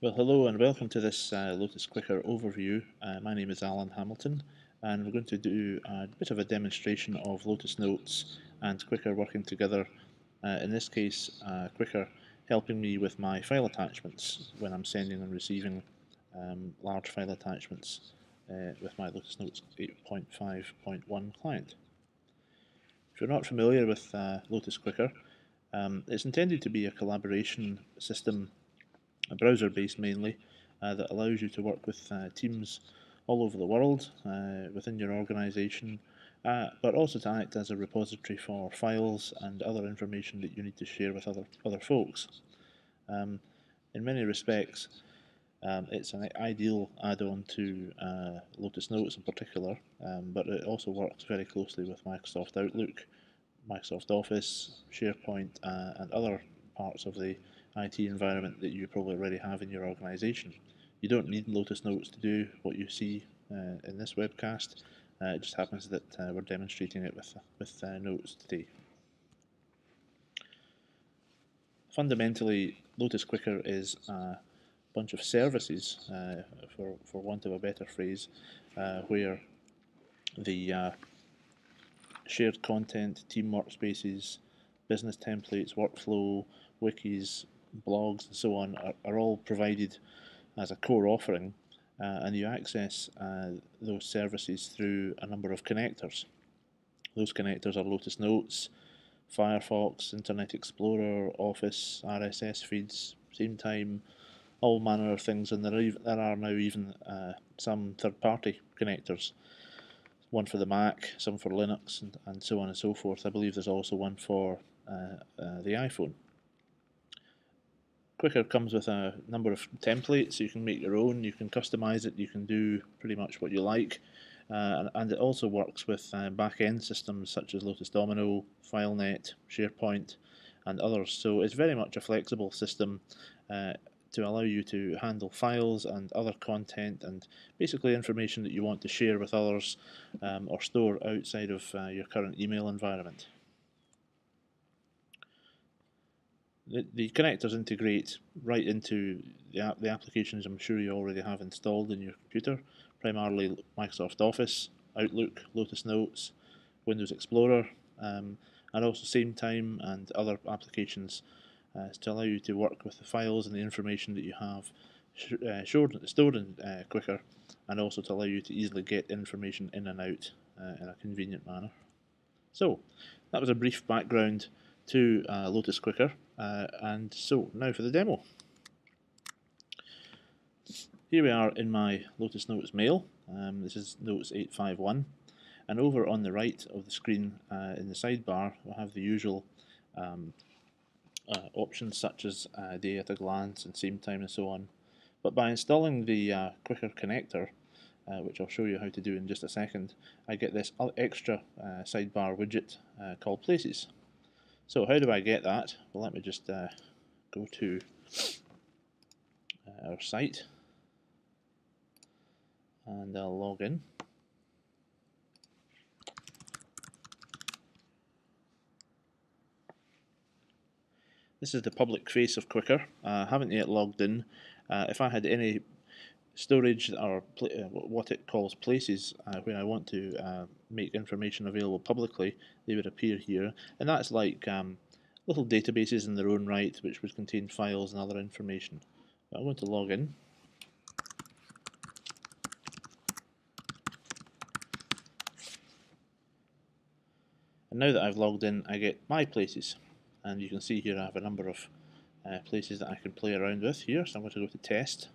Well, hello and welcome to this Lotus Quickr overview. My name is Alan Hamilton, and we're going to do a bit of a demonstration of Lotus Notes and Quickr working together. In this case, Quickr helping me with my file attachments when I'm sending and receiving large file attachments with my Lotus Notes 8.5.1 client. If you're not familiar with Lotus Quickr, it's intended to be a collaboration system, a browser-based mainly, that allows you to work with teams all over the world within your organisation, but also to act as a repository for files and other information that you need to share with other folks. In many respects, it's an ideal add-on to Lotus Notes in particular, but it also works very closely with Microsoft Outlook, Microsoft Office, SharePoint, and other parts of the IT environment that you probably already have in your organisation. You don't need Lotus Notes to do what you see in this webcast. It just happens that we're demonstrating it with Notes today. Fundamentally, Lotus Quickr is a bunch of services, for want of a better phrase, where the shared content, team workspaces, business templates, workflow, wikis, blogs, and so on are all provided as a core offering, and you access those services through a number of connectors. Those connectors are Lotus Notes, Firefox, Internet Explorer, Office, RSS feeds, same time, all manner of things, and there are now even some third-party connectors. One for the Mac, some for Linux, and so on and so forth. I believe there's also one for the iPhone. Quickr comes with a number of templates. You can make your own, you can customize it, you can do pretty much what you like, and it also works with back-end systems such as Lotus Domino, FileNet, SharePoint, and others. So it's very much a flexible system to allow you to handle files and other content and basically information that you want to share with others or store outside of your current email environment. The connectors integrate right into the applications I'm sure you already have installed in your computer, primarily Microsoft Office, Outlook, Lotus Notes, Windows Explorer, and also SameTime and other applications to allow you to work with the files and the information that you have stored in Quickr, and also to allow you to easily get information in and out in a convenient manner. So that was a brief background to Lotus Quickr, and so now for the demo. Here we are in my Lotus Notes mail. This is Notes 851, and over on the right of the screen in the sidebar we'll have the usual options such as day at a glance and same time and so on. But by installing the Quickr connector, which I'll show you how to do in just a second, I get this extra sidebar widget called Places. So how do I get that? Well, let me just go to our site and I'll log in. This is the public face of Quickr. I haven't yet logged in. If I had any storage or what it calls places where I want to make information available publicly, they would appear here, and that's like little databases in their own right which would contain files and other information. But I'm going to log in. And now that I've logged in, I get my places, and you can see here I have a number of places that I can play around with here. So I'm going to go to test.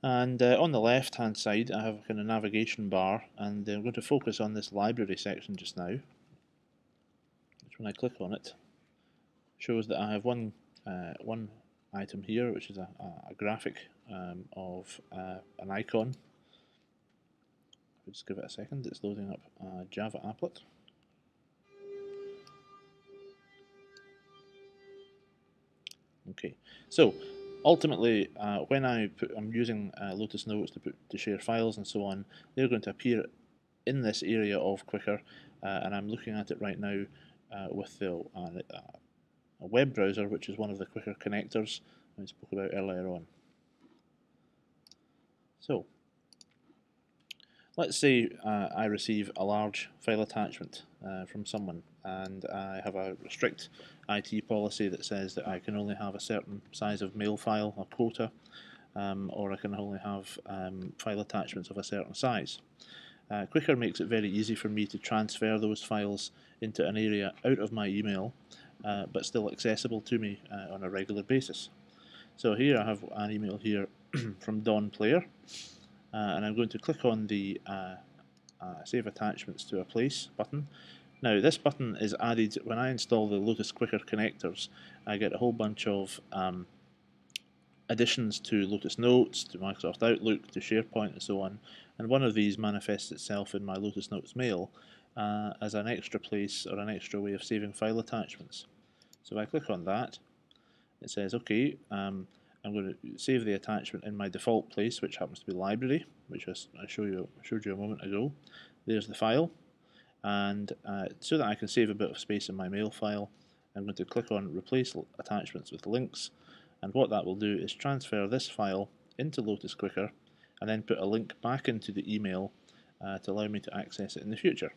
And on the left hand side I have a kind of navigation bar, and I'm going to focus on this library section just now, which when I click on it shows that I have one item here, which is a graphic of an icon. I'll just give it a second, it's loading up a Java applet. Okay, so ultimately, when I'm using Lotus Notes to share files and so on, they're going to appear in this area of Quickr, and I'm looking at it right now with the a web browser, which is one of the Quickr connectors I spoke about earlier on. So, let's say I receive a large file attachment from someone, and I have a strict IT policy that says that I can only have a certain size of mail file, a quota, or I can only have file attachments of a certain size. Quickr makes it very easy for me to transfer those files into an area out of my email, but still accessible to me on a regular basis. So here I have an email here from Don Player, and I'm going to click on the Save Attachments to a Place button. Now this button is added when I install the Lotus Quickr connectors. I get a whole bunch of additions to Lotus Notes, to Microsoft Outlook, to SharePoint and so on, and one of these manifests itself in my Lotus Notes mail as an extra place or an extra way of saving file attachments. So if I click on that, it says OK, I'm going to save the attachment in my default place, which happens to be library, which I showed you a moment ago. There's the file, and so that I can save a bit of space in my mail file, I'm going to click on Replace Attachments with Links, and what that will do is transfer this file into Lotus Quickr and then put a link back into the email to allow me to access it in the future.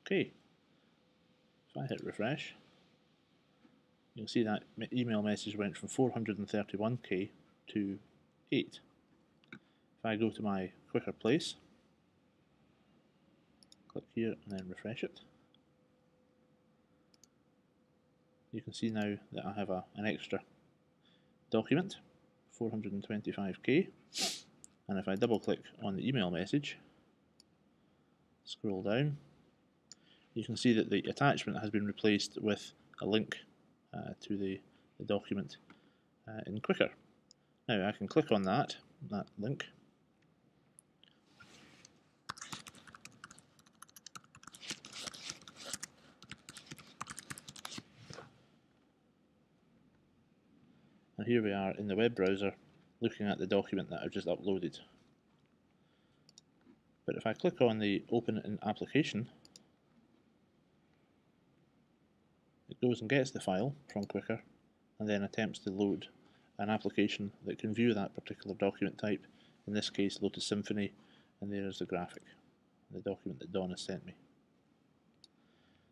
Okay, if I hit refresh, you'll see that email message went from 431k to 8. If I go to my Quickr place, click here and then refresh it, you can see now that I have an extra document, 425k, and if I double click on the email message, scroll down, you can see that the attachment has been replaced with a link to the document in Quickr. Now I can click on that link, and here we are in the web browser looking at the document that I've just uploaded. But if I click on the Open in Application, it goes and gets the file from Quickr and then attempts to load an application that can view that particular document type, in this case Lotus Symphony, and there's the graphic, the document that Don has sent me.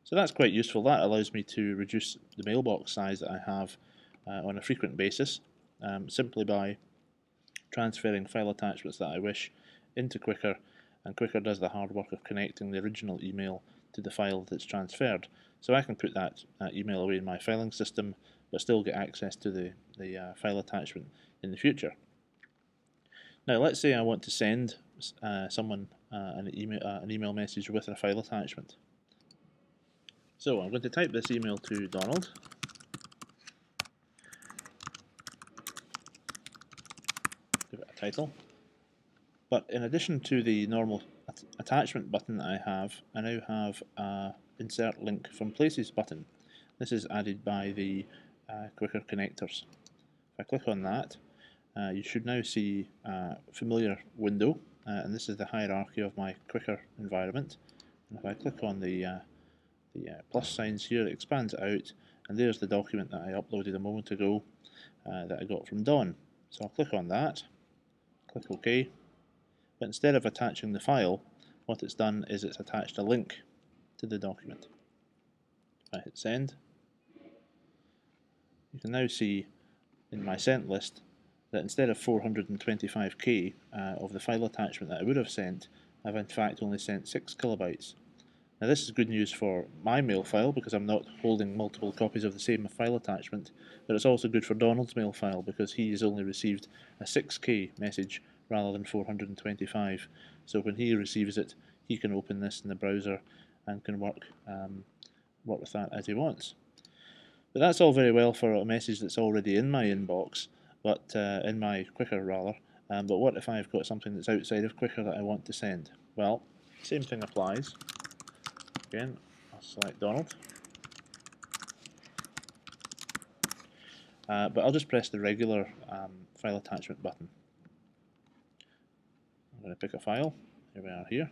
So that's quite useful. That allows me to reduce the mailbox size that I have on a frequent basis, simply by transferring file attachments that I wish into Quickr, and Quickr does the hard work of connecting the original email to the file that's transferred. So I can put that email away in my filing system, but still get access to the file attachment in the future. Now let's say I want to send someone an email message with a file attachment. So I'm going to type this email to Donald. Give it a title. But in addition to the normal attachment button that I have, I now have a Insert Link from Places button. This is added by the Quickr connectors. If I click on that, you should now see a familiar window, and this is the hierarchy of my Quickr environment. And if I click on the plus signs here, it expands it out, and there's the document that I uploaded a moment ago that I got from Don. So I'll click on that, click OK, but instead of attaching the file, what it's done is it's attached a link to the document. If I hit send, you can now see in my sent list that instead of 425k of the file attachment that I would have sent, I've in fact only sent 6 kilobytes. Now this is good news for my mail file because I'm not holding multiple copies of the same file attachment, but it's also good for Donald's mail file because he's only received a 6k message rather than 425. So when he receives it, he can open this in the browser and can work with that as he wants. But that's all very well for a message that's already in my inbox, but in my Quickr rather. But what if I've got something that's outside of Quickr that I want to send? Well, same thing applies. Again, I'll select Donald. but I'll just press the regular file attachment button. I'm going to pick a file. Here we are here.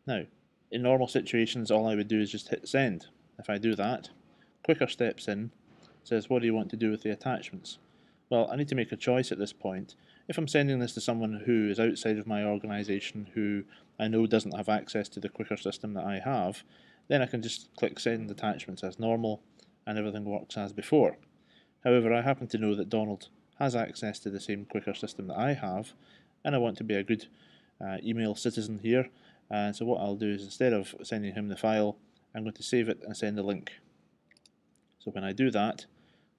Now, in normal situations, all I would do is just hit send. If I do that, Quickr steps in, says, what do you want to do with the attachments? Well, I need to make a choice at this point. If I'm sending this to someone who is outside of my organization, who I know doesn't have access to the Quickr system that I have, then I can just click send attachments as normal and everything works as before. However, I happen to know that Donald has access to the same Quickr system that I have, and I want to be a good email citizen here. And so what I'll do is, instead of sending him the file, I'm going to save it and send a link. So when I do that,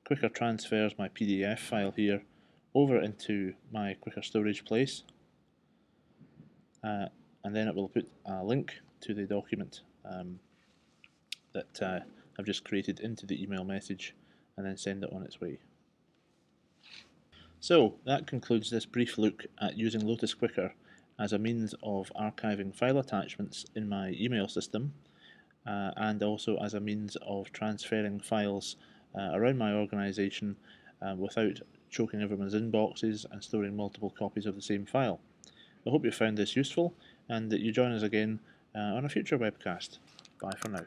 Quickr transfers my PDF file here over into my Quickr storage place, and then it will put a link to the document that I've just created into the email message and then send it on its way. So that concludes this brief look at using Lotus Quickr as a means of archiving file attachments in my email system, and also as a means of transferring files around my organisation without choking everyone's inboxes and storing multiple copies of the same file. I hope you found this useful and that you join us again on a future webcast. Bye for now.